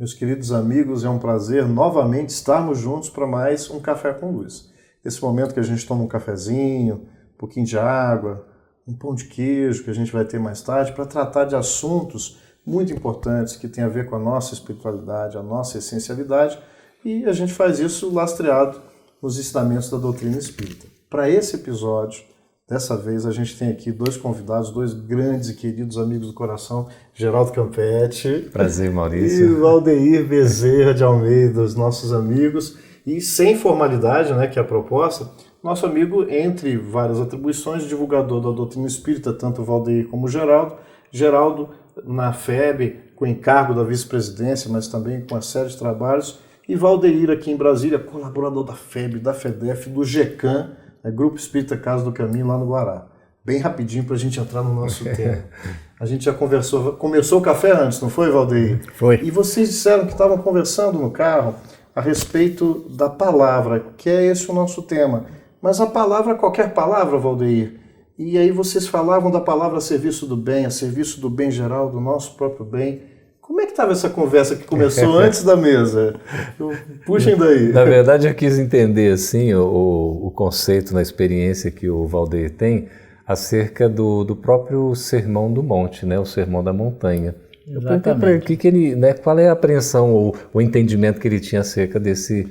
Meus queridos amigos, é um prazer novamente estarmos juntos para mais um Café com Luz. Esse momento que a gente toma um cafezinho, um pouquinho de água, um pão de queijo que a gente vai ter mais tarde para tratar de assuntos muito importantes que têm a ver com a nossa espiritualidade, a nossa essencialidade, e a gente faz isso lastreado nos ensinamentos da doutrina espírita. Para esse episódio, dessa vez a gente tem aqui dois convidados, dois grandes e queridos amigos do coração, Geraldo Campetti. Prazer, Maurício. E Valdeir Bezerra de Almeida, os nossos amigos. E sem formalidade, né, que é a proposta, nosso amigo, entre várias atribuições, divulgador da doutrina espírita, tanto o Valdeir como o Geraldo. Geraldo na FEB, com encargo da vice-presidência, mas também com uma série de trabalhos. E Valdeir aqui em Brasília, colaborador da FEB, da FEDEF, do GECAM, Grupo Espírita Casa do Caminho, lá no Guará. Bem rapidinho para a gente entrar no nosso tema. A gente já começou o café antes, não foi, Valdeir? Foi. E vocês disseram que estavam conversando no carro a respeito da palavra, que é esse o nosso tema. Mas a palavra, qualquer palavra, Valdeir. E aí vocês falavam da palavra a serviço do bem, a serviço do bem geral, do nosso próprio bem. Como é que estava essa conversa que começou antes da mesa? Puxem daí. Na verdade, eu quis entender assim, o conceito na experiência que o Valdeir tem acerca do próprio Sermão do Monte, né? O Sermão da Montanha. Eu perguntei para ele, qual é a apreensão ou o entendimento que ele tinha acerca desse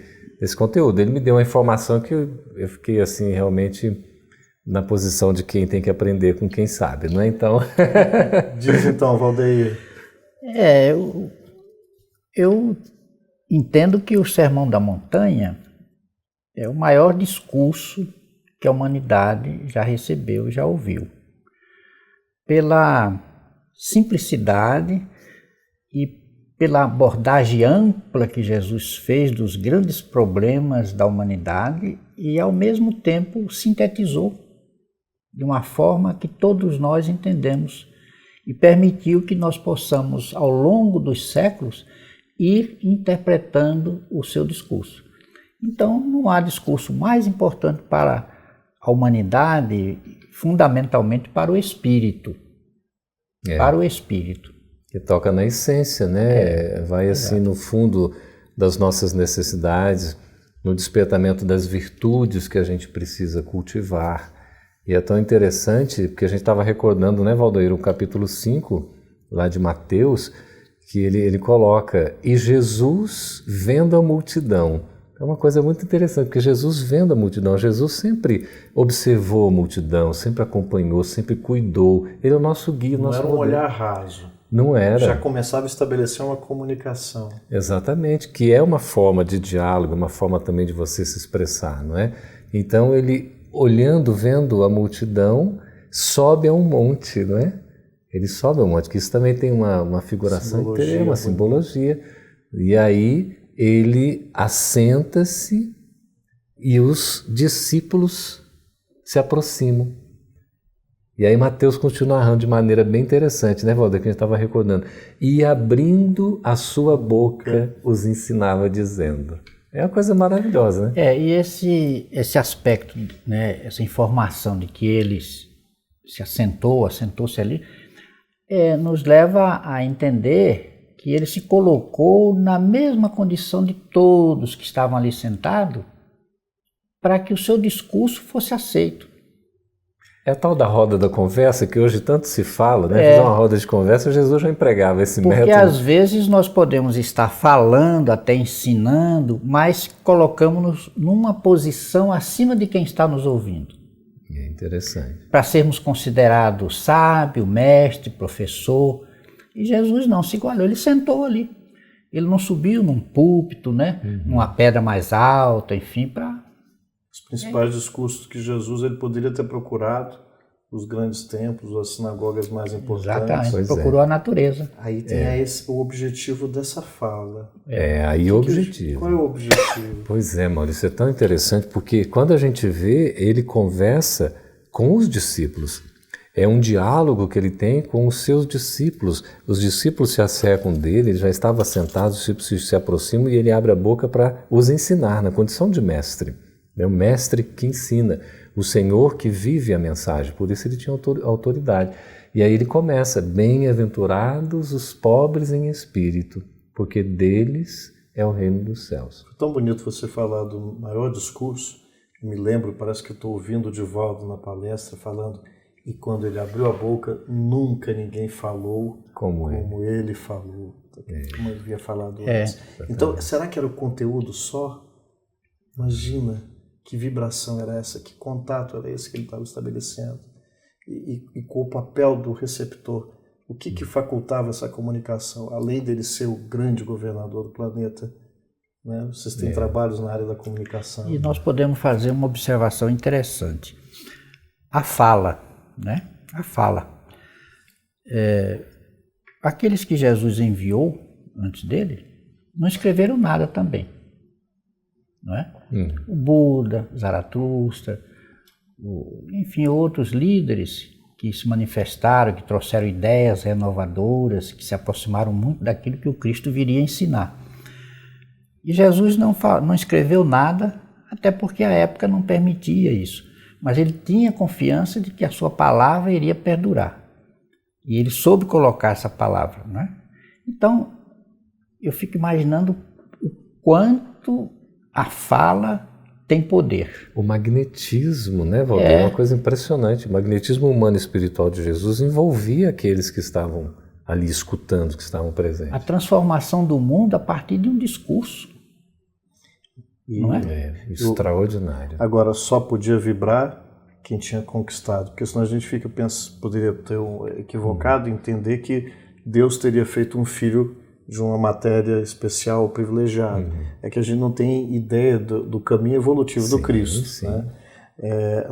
conteúdo. Ele me deu uma informação que eu fiquei assim realmente na posição de quem tem que aprender com quem sabe, não é? Então... Diz então, Valdeir. Eu entendo que o Sermão da Montanha é o maior discurso que a humanidade já recebeu e já ouviu. Pela simplicidade e pela abordagem ampla que Jesus fez dos grandes problemas da humanidade e, ao mesmo tempo, sintetizou de uma forma que todos nós entendemos e permitiu que nós possamos, ao longo dos séculos, ir interpretando o seu discurso. Então, não há discurso mais importante para a humanidade, fundamentalmente para o espírito. Para o espírito. Que toca na essência, né? Vai assim no fundo das nossas necessidades, no despertamento das virtudes que a gente precisa cultivar. E é tão interessante, porque a gente estava recordando, né, Valdeir, o capítulo 5, lá de Mateus, que ele coloca, e Jesus vendo a multidão. É uma coisa muito interessante, porque Jesus vendo a multidão, Jesus sempre observou a multidão, sempre acompanhou, sempre cuidou. Ele é o nosso guia, o nosso modelo. Não era um olhar raso. Não era. Já começava a estabelecer uma comunicação. Exatamente, que é uma forma de diálogo, uma forma também de você se expressar, não é? Então ele... olhando, vendo a multidão, sobe a um monte, não é? Ele sobe a um monte, que isso também tem uma figuração inteira, uma simbologia. E aí ele assenta-se e os discípulos se aproximam. E aí Mateus continua narrando de maneira bem interessante, né, Valdir, que a gente estava recordando. E abrindo a sua boca, os ensinava dizendo... É uma coisa maravilhosa, né? E esse aspecto, né, essa informação de que ele se assentou-se ali, nos leva a entender que ele se colocou na mesma condição de todos que estavam ali sentados para que o seu discurso fosse aceito. É a tal da roda da conversa que hoje tanto se fala, né? Fazer uma roda de conversa, Jesus já empregava esse método. Porque às vezes nós podemos estar falando, até ensinando, mas colocamos-nos numa posição acima de quem está nos ouvindo. É interessante. Para sermos considerados sábio, mestre, professor. E Jesus não se igualou, ele sentou ali. Ele não subiu num púlpito, né? Numa pedra mais alta, enfim, para... Os principais discursos que Jesus ele poderia ter procurado, os grandes templos, as sinagogas mais importantes. Exatamente, procurou a natureza. Aí tem o objetivo dessa fala. Aí o objetivo. Qual é o objetivo? Pois é, Maurício, é tão interessante, porque quando a gente vê, ele conversa com os discípulos. É um diálogo que ele tem com os seus discípulos. Os discípulos se acercam dele, ele já estava sentado, os discípulos se aproximam e ele abre a boca para os ensinar, na condição de mestre. É o mestre que ensina, o Senhor que vive a mensagem, por isso ele tinha autoridade. E aí ele começa, bem-aventurados os pobres em espírito, porque deles é o reino dos céus. É tão bonito você falar do maior discurso. Eu me lembro, parece que estou ouvindo o Divaldo na palestra falando, e quando ele abriu a boca, nunca ninguém falou como ele falou, como ele havia falado antes. Então, será que era o conteúdo só? Imagina que vibração era essa, que contato era esse que ele estava estabelecendo. E com o papel do receptor, o que facultava essa comunicação, além dele ser o grande governador do planeta? Né? Vocês têm trabalhos na área da comunicação. E nós podemos fazer uma observação interessante. A fala, né? A fala. Aqueles que Jesus enviou antes dele não escreveram nada também. Não é? O Buda, Zaratustra, enfim, outros líderes que se manifestaram, que trouxeram ideias renovadoras, que se aproximaram muito daquilo que o Cristo viria ensinar. E Jesus não escreveu nada, até porque a época não permitia isso. Mas ele tinha confiança de que a sua palavra iria perdurar. E ele soube colocar essa palavra, né? Então, eu fico imaginando o quanto a fala tem poder. O magnetismo, né, Valdir? É uma coisa impressionante. O magnetismo humano e espiritual de Jesus envolvia aqueles que estavam ali escutando, que estavam presentes. A transformação do mundo a partir de um discurso. Não é? Extraordinário. Agora, só podia vibrar quem tinha conquistado, porque senão a gente poderia ter equivocado, entender que Deus teria feito um filho de uma matéria especial ou privilegiada. É que a gente não tem ideia do caminho evolutivo do Cristo. Né?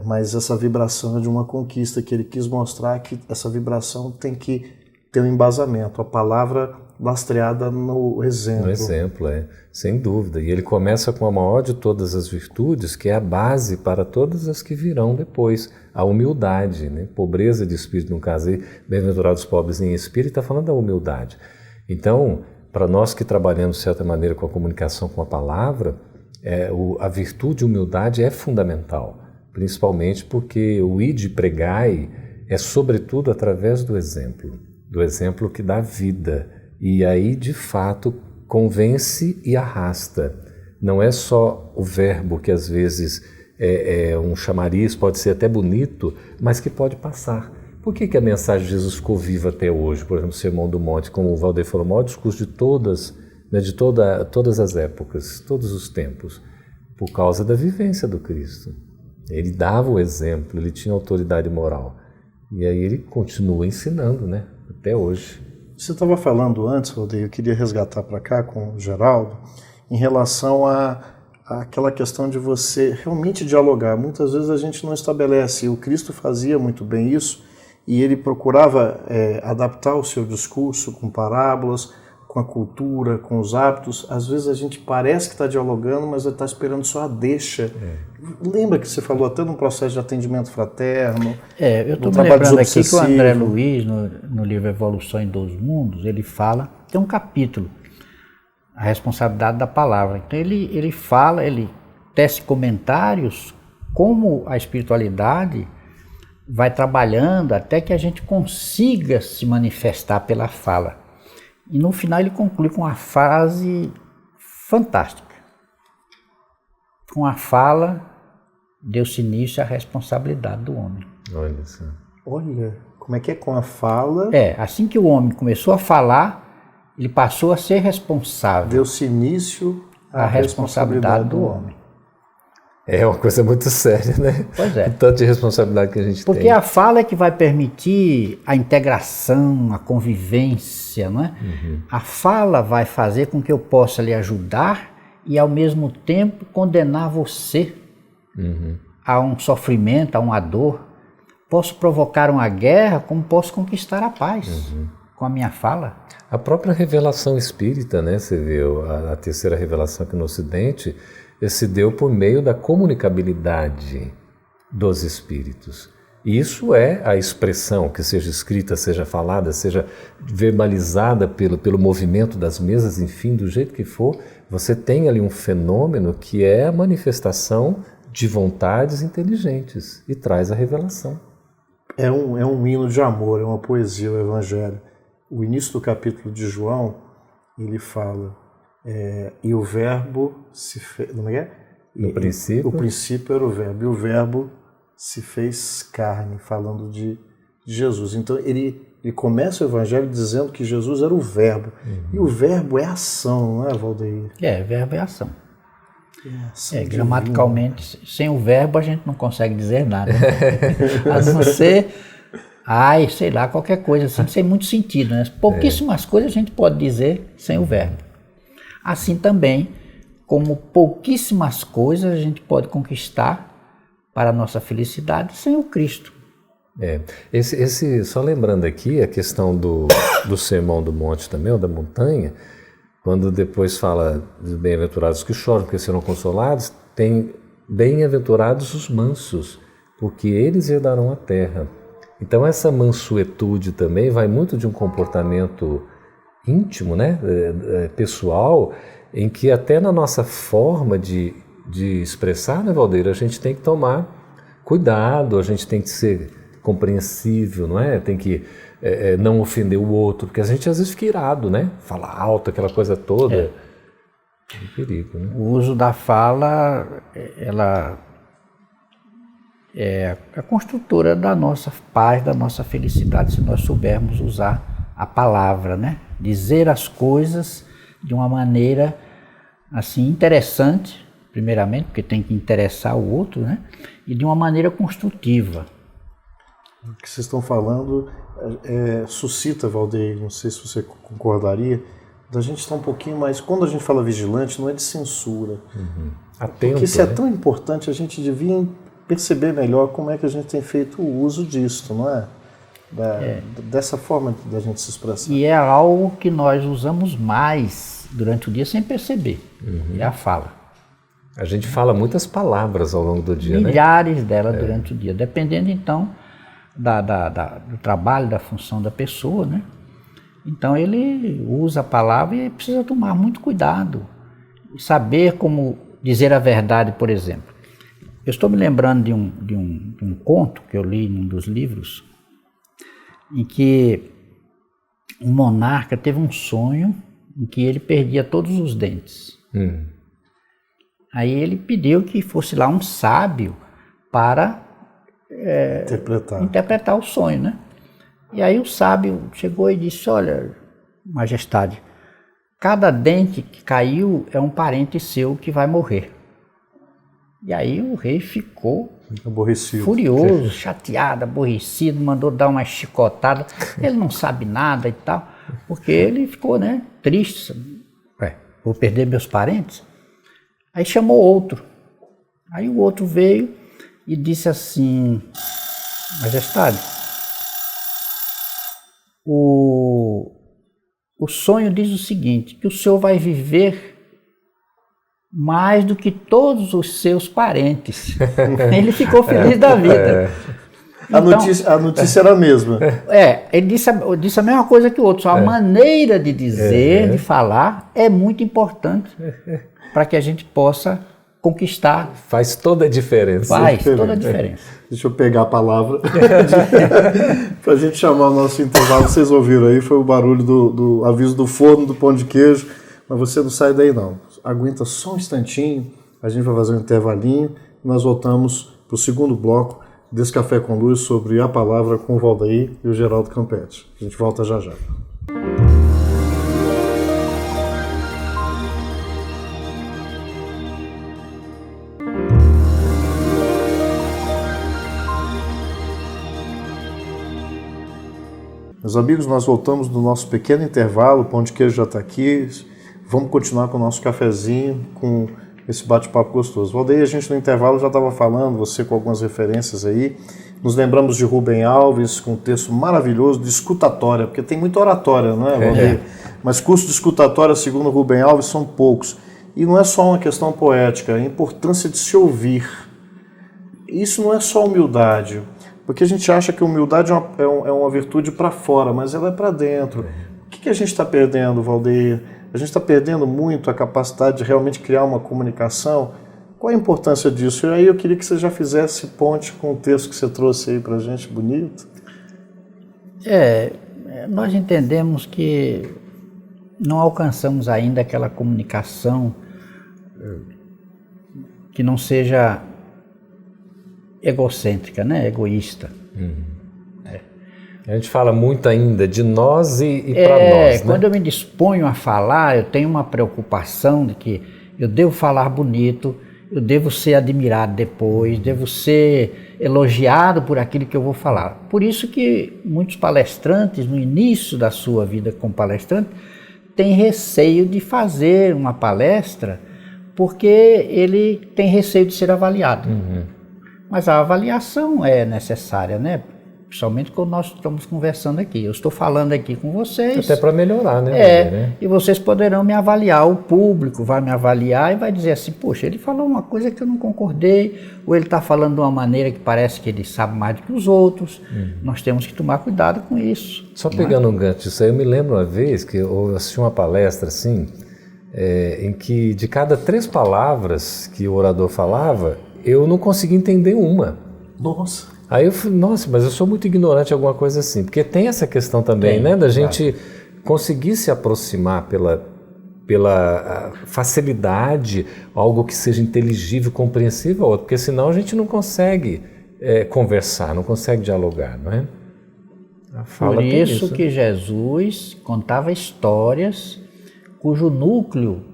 Mas essa vibração é de uma conquista que ele quis mostrar que essa vibração tem que ter um embasamento, a palavra lastreada no exemplo. No exemplo, sem dúvida. E ele começa com a maior de todas as virtudes, que é a base para todas as que virão depois, a humildade, né? Pobreza de espírito, no caso aí, bem-aventurados pobres em espírito, está falando da humildade. Então, para nós que trabalhamos de certa maneira com a comunicação com a palavra, a virtude e humildade é fundamental, principalmente porque o ide pregai é sobretudo através do exemplo que dá vida. E aí, de fato, convence e arrasta. Não é só o verbo que às vezes é um chamariz, pode ser até bonito, mas que pode passar. Por que a mensagem de Jesus ficou viva até hoje? Por exemplo, o Sermão do Monte, como o Valdir falou, o maior discurso de todas as épocas, todos os tempos, por causa da vivência do Cristo. Ele dava o exemplo, ele tinha autoridade moral. E aí ele continua ensinando, né? Até hoje. Você estava falando antes, Valdir, eu queria resgatar para cá com o Geraldo, em relação àquela questão de você realmente dialogar. Muitas vezes a gente não estabelece, o Cristo fazia muito bem isso, e ele procurava adaptar o seu discurso com parábolas, com a cultura, com os hábitos. Às vezes a gente parece que está dialogando, mas está esperando só a deixa. Lembra que você falou até num processo de atendimento fraterno? Eu estou me lembrando aqui que o André Luiz, no livro Evolução em 2 Mundos, ele fala, tem um capítulo, a responsabilidade da palavra. Então ele fala, ele tece comentários, como a espiritualidade vai trabalhando até que a gente consiga se manifestar pela fala. E no final ele conclui com uma frase fantástica. Com a fala, deu-se início à responsabilidade do homem. Olha só. Olha, como é que é com a fala? Assim que o homem começou a falar, ele passou a ser responsável. Deu-se início à responsabilidade do homem. É uma coisa muito séria, né? Pois é. O tanto de responsabilidade que a gente tem. Porque a fala é que vai permitir a integração, a convivência, não é? A fala vai fazer com que eu possa lhe ajudar e, ao mesmo tempo, condenar você a um sofrimento, a uma dor. Posso provocar uma guerra, como posso conquistar a paz com a minha fala. A própria revelação espírita, né? Você vê a terceira revelação aqui no Ocidente, se deu por meio da comunicabilidade dos espíritos. E isso é a expressão, que seja escrita, seja falada, seja verbalizada pelo movimento das mesas, enfim, do jeito que for, você tem ali um fenômeno que é a manifestação de vontades inteligentes e traz a revelação. É um hino de amor, é uma poesia, o Evangelho. O início do capítulo de João, ele fala, e o verbo se fez, não é? No princípio? O princípio era o verbo, e o verbo se fez carne, falando de Jesus. Então ele começa o evangelho dizendo que Jesus era o verbo. E o verbo é ação, não é, Valdeir? Verbo é ação. Gramaticalmente, sem o verbo a gente não consegue dizer nada. A não ser, sei lá, qualquer coisa assim, sem muito sentido, né? Pouquíssimas coisas a gente pode dizer sem o verbo. Assim também, como pouquíssimas coisas a gente pode conquistar para a nossa felicidade sem o Cristo. Só lembrando aqui a questão do Sermão do Monte também, ou da montanha, quando depois fala de bem-aventurados que choram, porque serão consolados, tem bem-aventurados os mansos, porque eles herdarão a terra. Então essa mansuetude também vai muito de um comportamento íntimo, né, pessoal, em que até na nossa forma de expressar, né, Valdeir, a gente tem que tomar cuidado, a gente tem que ser compreensível, não é? Tem que não ofender o outro, porque a gente às vezes fica irado, né? Fala alto, aquela coisa toda. É um perigo, né? O uso da fala, ela é a construtora da nossa paz, da nossa felicidade, se nós soubermos usar a palavra, né? Dizer as coisas de uma maneira assim interessante, primeiramente, porque tem que interessar o outro, né? E de uma maneira construtiva. O que vocês estão falando suscita, Valdeir, não sei se você concordaria, da gente estar um pouquinho mais... Quando a gente fala vigilante, não é de censura. Atento, porque se é né? tão importante, a gente devia perceber melhor como é que a gente tem feito o uso disso, não é? Dessa forma da gente se expressar. E é algo que nós usamos mais durante o dia sem perceber. É a fala. A gente fala muitas palavras ao longo do dia, milhares delas durante o dia, dependendo então do trabalho, da função da pessoa, né? Então ele usa a palavra e precisa tomar muito cuidado, saber como dizer a verdade, por exemplo. Eu estou me lembrando de um conto que eu li em um dos livros, em que um monarca teve um sonho em que ele perdia todos os dentes. Aí ele pediu que fosse lá um sábio para interpretar o sonho, né? E aí o sábio chegou e disse: olha, majestade, cada dente que caiu é um parente seu que vai morrer. E aí o rei ficou aborrecido, furioso, chateado, aborrecido, mandou dar uma chicotada. Ele não sabe nada e tal, porque ele ficou, né, triste. Vou perder meus parentes? Aí chamou outro. Aí o outro veio e disse assim: majestade, o sonho diz o seguinte, que o senhor vai viver mais do que todos os seus parentes. Ele ficou feliz da vida. Então, a notícia era a mesma. Ele disse a mesma coisa que o outro, só a maneira de dizer, de falar, é muito importante para que a gente possa conquistar. Faz toda a diferença. Faz toda a diferença. Deixa eu pegar a palavra para a gente chamar o nosso intervalo. Vocês ouviram aí, foi o barulho do aviso do forno do pão de queijo, mas você não sai daí não. Aguenta só um instantinho, a gente vai fazer um intervalinho e nós voltamos para o segundo bloco desse Café com Luz sobre a palavra com o Valdeir e o Geraldo Campetti. A gente volta já já. Meus amigos, nós voltamos do nosso pequeno intervalo, o pão de queijo já está aqui. Vamos continuar com o nosso cafezinho, com esse bate-papo gostoso. Valdeir, a gente no intervalo já estava falando, você com algumas referências aí. Nos lembramos de Rubem Alves, com um texto maravilhoso de escutatória, porque tem muita oratória, não é, Valdeir? Mas cursos de escutatória, segundo Rubem Alves, são poucos. E não é só uma questão poética, é a importância de se ouvir. Isso não é só humildade, porque a gente acha que humildade é uma virtude para fora, mas ela é para dentro. O que a gente está perdendo, Valdeir? A gente está perdendo muito a capacidade de realmente criar uma comunicação. Qual a importância disso? E aí eu queria que você já fizesse ponte com o texto que você trouxe aí para a gente, bonito. Nós entendemos que não alcançamos ainda aquela comunicação que não seja egocêntrica, né? Egoísta. A gente fala muito ainda de nós e para nós, né? Quando eu me disponho a falar, eu tenho uma preocupação de que eu devo falar bonito, eu devo ser admirado depois, devo ser elogiado por aquilo que eu vou falar. Por isso que muitos palestrantes, no início da sua vida como palestrante, têm receio de fazer uma palestra, porque ele tem receio de ser avaliado. Mas a avaliação é necessária, né? Principalmente quando nós estamos conversando aqui. Eu estou falando aqui com vocês. Até para melhorar, né? E vocês poderão me avaliar. O público vai me avaliar e vai dizer assim, poxa, ele falou uma coisa que eu não concordei, ou ele está falando de uma maneira que parece que ele sabe mais do que os outros. Nós temos que tomar cuidado com isso. Só pegando um gancho disso aí, eu me lembro uma vez que eu assisti uma palestra assim, em que de cada 3 palavras que o orador falava, eu não conseguia entender uma. Nossa! Aí eu falei, nossa, mas eu sou muito ignorante, alguma coisa assim. Porque tem essa questão também, né? Da gente conseguir se aproximar pela facilidade, algo que seja inteligível, compreensível, porque senão a gente não consegue conversar, não consegue dialogar, não é? Por isso que Jesus contava histórias cujo núcleo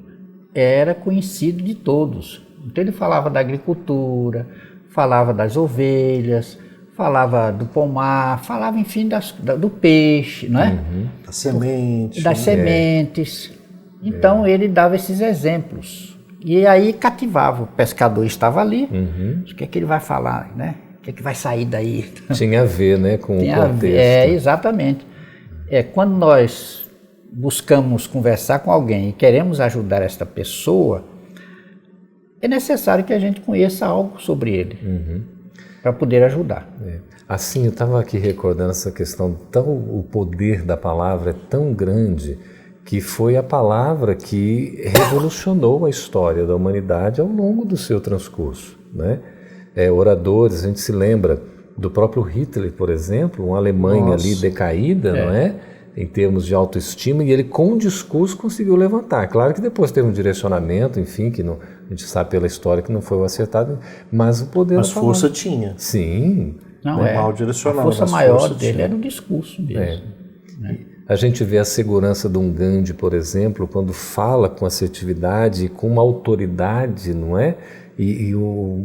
era conhecido de todos. Então ele falava da agricultura, falava das ovelhas, falava do pomar, falava, enfim, do peixe, não é? Das sementes. Das sementes. Então ele dava esses exemplos. E aí cativava. O pescador estava ali. O que é que ele vai falar, né? O que é que vai sair daí? Tinha a ver, né, com o contexto. Exatamente. Quando nós buscamos conversar com alguém e queremos ajudar esta pessoa, é necessário que a gente conheça algo sobre ele, para poder ajudar. Assim, eu estava aqui recordando essa questão, o poder da palavra é tão grande que foi a palavra que revolucionou a história da humanidade ao longo do seu transcurso, né? Oradores, a gente se lembra do próprio Hitler, por exemplo, uma Alemanha ali decaída, não é? Em termos de autoestima, e ele com o discurso conseguiu levantar. Claro que depois teve um direcionamento, enfim, que não, a gente sabe pela história que não foi o acertado, mas o poder... Mas força tinha. Sim. Não, mal direcionado. A força maior dele era o discurso mesmo. Né? A gente vê a segurança de um Gandhi, por exemplo, quando fala com assertividade e com uma autoridade, não é? E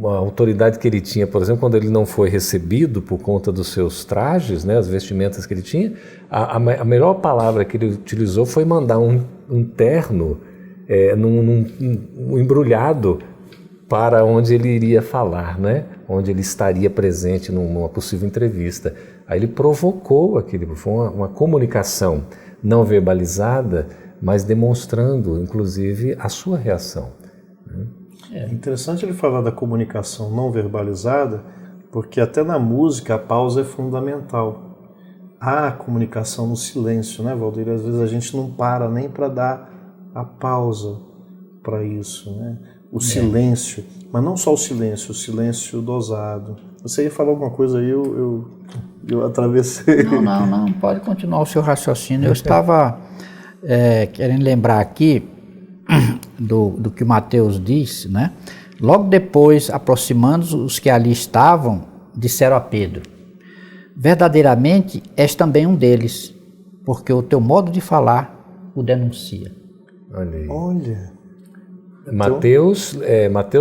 a autoridade que ele tinha, por exemplo, quando ele não foi recebido por conta dos seus trajes, né, as vestimentas que ele tinha, a melhor palavra que ele utilizou foi mandar um terno embrulhado para onde ele iria falar, né, onde ele estaria presente numa possível entrevista. Aí ele provocou foi uma comunicação não verbalizada, mas demonstrando, inclusive, a sua reação. É interessante ele falar da comunicação não verbalizada, porque até na música a pausa é fundamental. Há comunicação no silêncio, né, Valdir? Às vezes a gente não para nem para dar a pausa para isso, né? O silêncio, mas não só o silêncio dosado. Você ia falar alguma coisa aí, eu atravessei. Não, pode continuar o seu raciocínio. Eu estava querendo lembrar aqui do que o Mateus disse, né? Logo depois, aproximando os que ali estavam, disseram a Pedro: verdadeiramente és também um deles, porque o teu modo de falar o denuncia. Olha aí. Olha. Mateus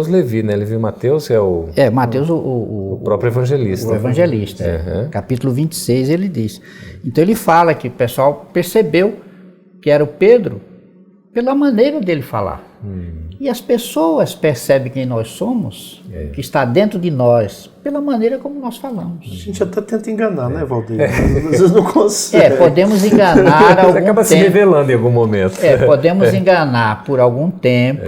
Levi, né? Levi Mateus é o... Mateus, o próprio evangelista. O evangelista, capítulo 26, ele diz. Então ele fala que o pessoal percebeu que era o Pedro pela maneira dele falar. E as pessoas percebem quem nós somos, que está dentro de nós, pela maneira como nós falamos. A gente até tenta enganar, né, Valdir? Às vezes não consegue. Podemos enganar algum tempo. Acaba se revelando em algum momento. Podemos enganar por algum tempo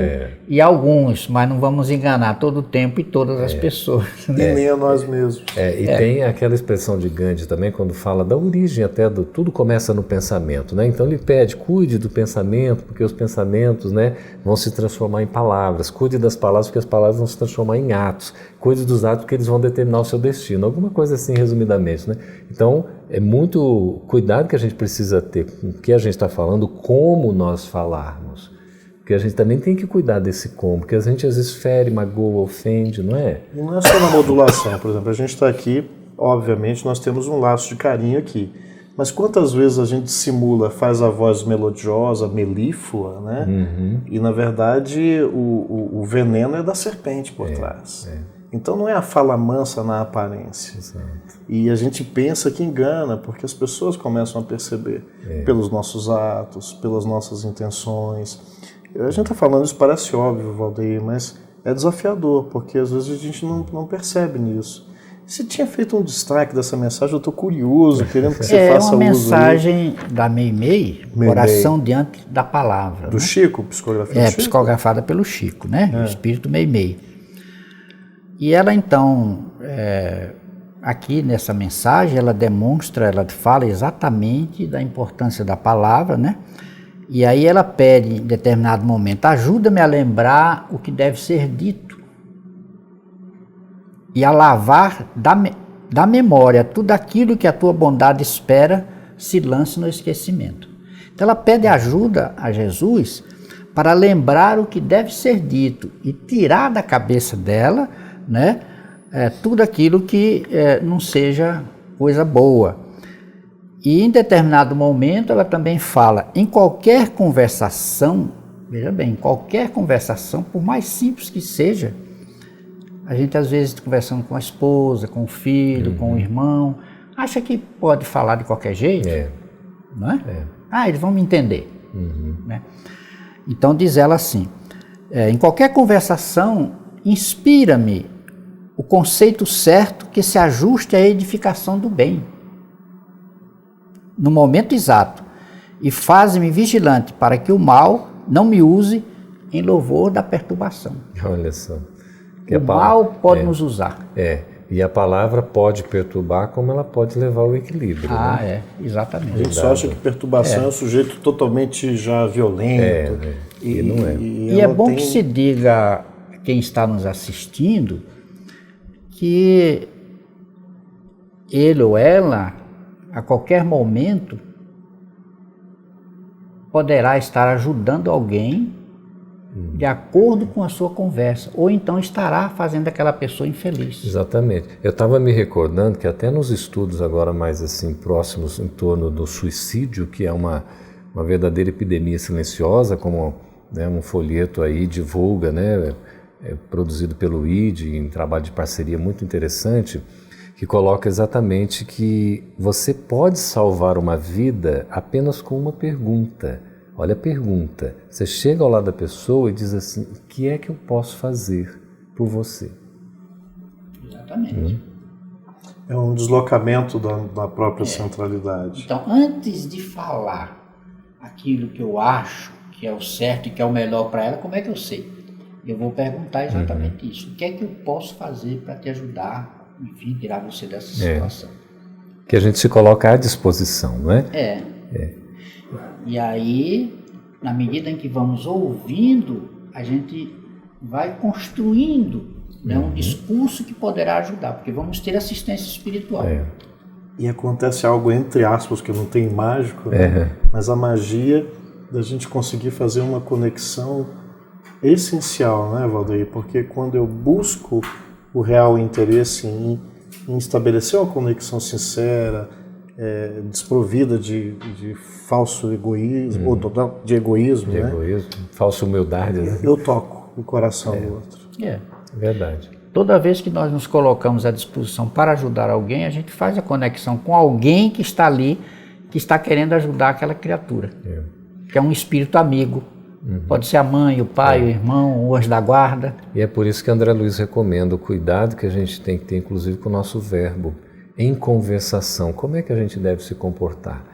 E alguns, mas não vamos enganar todo o tempo e todas as pessoas. E nem a nós mesmos. Tem aquela expressão de Gandhi também, quando fala da origem até do tudo começa no pensamento, né? Então ele pede, cuide do pensamento, porque os pensamentos, né, vão se transformar em palavras. Cuide das palavras, porque as palavras vão se transformar em atos. Cuide dos atos, porque eles vão determinar o seu destino. Alguma coisa assim, resumidamente, né? Então, é muito cuidado que a gente precisa ter com o que a gente está falando, como nós falarmos. Porque a gente também tem que cuidar desse como, porque a gente às vezes fere, magoa, ofende, não é? E não é só na modulação, por exemplo, a gente está aqui, obviamente nós temos um laço de carinho aqui, mas quantas vezes a gente simula, faz a voz melodiosa, melíflua, né? E na verdade o veneno é da serpente por trás. Então não é a fala mansa na aparência. Exato. E a gente pensa que engana, porque as pessoas começam a perceber pelos nossos atos, pelas nossas intenções. A gente está falando, isso parece óbvio, Valdeir, mas é desafiador, porque às vezes a gente não percebe nisso. Você tinha feito um destaque dessa mensagem, eu estou curioso, querendo que você faça uso. É uma mensagem da Meimei, Oração Diante da Palavra. Do Chico, psicografia do Chico? Psicografada pelo Chico, né? O espírito Meimei. E ela então, aqui nessa mensagem, ela demonstra, ela fala exatamente da importância da palavra, né? E aí ela pede em determinado momento, ajuda-me a lembrar o que deve ser dito e a lavar da memória tudo aquilo que a tua bondade espera se lance no esquecimento. Então ela pede ajuda a Jesus para lembrar o que deve ser dito e tirar da cabeça dela, né, tudo aquilo que não seja coisa boa. E em determinado momento ela também fala, em qualquer conversação, veja bem, em qualquer conversação, por mais simples que seja, a gente às vezes conversando com a esposa, com o filho, com o irmão, acha que pode falar de qualquer jeito, não é? Eles vão me entender. Né? Então diz ela assim, em qualquer conversação, inspira-me o conceito certo que se ajuste à edificação do bem. No momento exato, e faz-me vigilante para que o mal não me use em louvor da perturbação. Olha só. O mal pode nos usar. E a palavra pode perturbar como ela pode levar ao equilíbrio. Né? Exatamente. A gente só acha que perturbação é um sujeito totalmente já violento. E não é. E é bom que se diga a quem está nos assistindo que ele ou ela, a qualquer momento, poderá estar ajudando alguém de acordo com a sua conversa, ou então estará fazendo aquela pessoa infeliz. Exatamente. Eu estava me recordando que até nos estudos agora mais assim próximos em torno do suicídio, que é uma verdadeira epidemia silenciosa, como, né, um folheto aí divulga, né, produzido pelo ID, em trabalho de parceria muito interessante, que coloca exatamente que você pode salvar uma vida apenas com uma pergunta. Olha a pergunta. Você chega ao lado da pessoa e diz assim, o que é que eu posso fazer por você? Exatamente. É um deslocamento da própria centralidade. Então, antes de falar aquilo que eu acho que é o certo e que é o melhor para ela, como é que eu sei? Eu vou perguntar exatamente isso. O que é que eu posso fazer para te ajudar? Enfim, tirar você dessa situação. Que a gente se coloca à disposição, não é? E aí, na medida em que vamos ouvindo, a gente vai construindo, né, um discurso que poderá ajudar, porque vamos ter assistência espiritual. E acontece algo, entre aspas, que não tem mágico, né? Mas a magia da gente conseguir fazer uma conexão essencial, né, Valdeir? Porque quando eu busco o real interesse em estabelecer uma conexão sincera, desprovida de falso egoísmo, ou de egoísmo, né? Falsa humildade. Né? Eu toco o coração do outro. Verdade. Toda vez que nós nos colocamos à disposição para ajudar alguém, a gente faz a conexão com alguém que está ali, que está querendo ajudar aquela criatura, que é um espírito amigo. Pode ser a mãe, o pai, o irmão, o anjo da guarda. E é por isso que André Luiz recomenda o cuidado que a gente tem que ter, inclusive, com o nosso verbo. Em conversação, como é que a gente deve se comportar?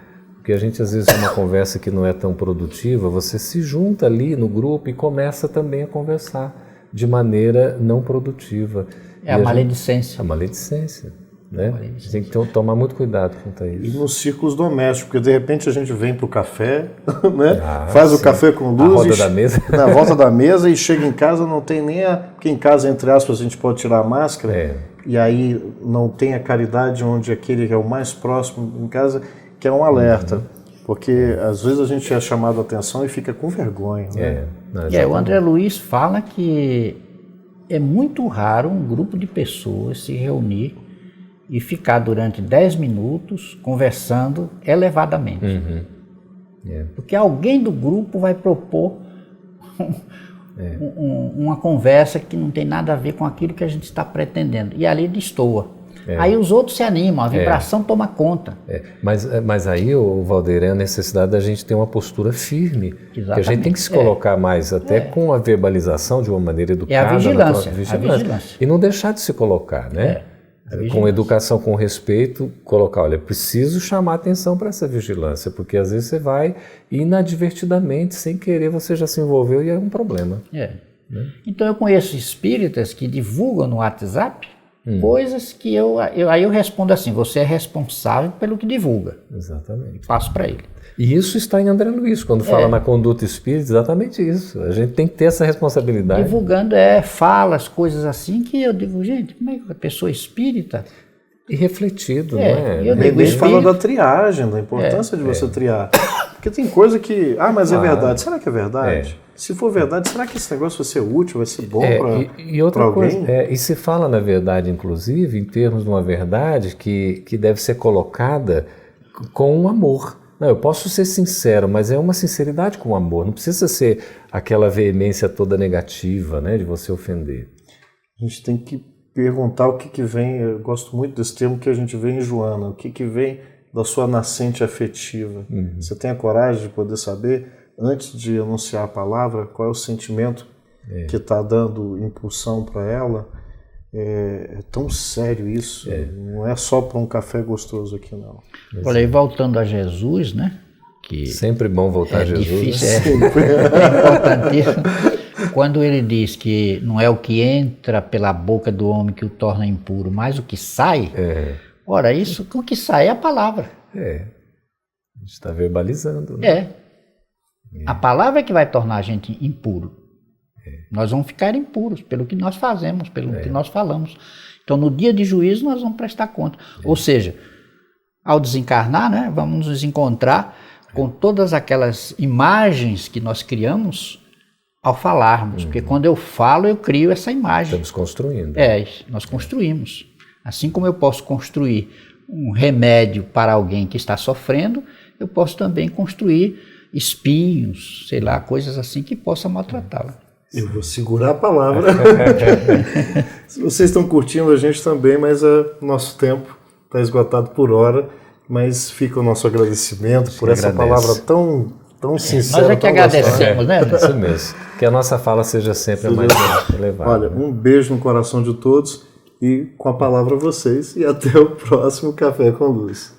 Porque a gente às vezes tem uma conversa que não é tão produtiva, você se junta ali no grupo e começa também a conversar de maneira não produtiva. É a maledicência. A maledicência, né? A gente tem que tomar muito cuidado quanto a E isso. nos círculos domésticos, porque de repente a gente vem para o café, né? Faz o café com luz, a roda da mesa. na volta da mesa e chega em casa, não tem nem porque em casa, entre aspas, a gente pode tirar a máscara, e aí não tem a caridade onde aquele que é o mais próximo em casa, que é um alerta. Porque às vezes a gente é chamado a atenção e fica com vergonha. Né? O André Luiz fala que é muito raro um grupo de pessoas se reunir e ficar durante 10 minutos conversando elevadamente. Porque alguém do grupo vai propor uma conversa que não tem nada a ver com aquilo que a gente está pretendendo. E ali destoa. Aí os outros se animam, a vibração toma conta. Mas aí, Valdir, é a necessidade da gente ter uma postura firme. Exatamente. Que a gente tem que se colocar mais, até com a verbalização de uma maneira educada. É a vigilância. E não deixar de se colocar, né? Com educação, com respeito, colocar, olha, preciso chamar atenção para essa vigilância, porque às vezes você vai inadvertidamente, sem querer, você já se envolveu e é um problema. Então eu conheço espíritas que divulgam no WhatsApp coisas que aí eu respondo assim, você é responsável pelo que divulga. Exatamente. Passo para ele. E isso está em André Luiz, quando fala na conduta espírita, exatamente isso. A gente tem que ter essa responsabilidade. Divulgando falas, coisas assim, que eu digo, gente, como é que a pessoa espírita... E refletido, não é? Eu digo, Ele fala da triagem, da importância de você triar. Porque tem coisa que, mas é verdade. Será que é verdade? Se for verdade, será que esse negócio vai ser útil, vai ser bom para alguém? E se fala, na verdade, inclusive, em termos de uma verdade que deve ser colocada com um amor. Não, eu posso ser sincero, mas é uma sinceridade com amor. Não precisa ser aquela veemência toda negativa, né, de você ofender. A gente tem que perguntar o que vem, eu gosto muito desse termo que a gente vê em Joana, o que vem da sua nascente afetiva. Você tem a coragem de poder saber, antes de anunciar a palavra, qual é o sentimento que está dando impulsão para ela? É tão sério isso, não é só para um café gostoso aqui, não. Olha, e voltando a Jesus, né? Que sempre bom voltar a Jesus. Difícil, é importantíssimo. Quando ele diz que não é o que entra pela boca do homem que o torna impuro, mas o que sai, ora, isso, o que sai é a palavra. A gente está verbalizando. Né? A palavra é que vai tornar a gente impuro. Nós vamos ficar impuros pelo que nós fazemos, pelo que nós falamos. Então, no dia de juízo, nós vamos prestar conta. Ou seja, ao desencarnar, né, vamos nos encontrar com todas aquelas imagens que nós criamos ao falarmos. Porque quando eu falo, eu crio essa imagem. Estamos construindo. Nós construímos. Assim como eu posso construir um remédio para alguém que está sofrendo, eu posso também construir espinhos, sei lá, coisas assim que possam maltratá-la. Eu vou segurar a palavra. Se vocês estão curtindo a gente também, mas nosso tempo está esgotado por hora, mas fica o nosso agradecimento por essa palavra tão sincera. Nós é que agradecemos, né? Isso mesmo. Que a nossa fala seja sempre mais elevada. Olha, um beijo no coração de todos e com a palavra a vocês e até o próximo Café com Luz.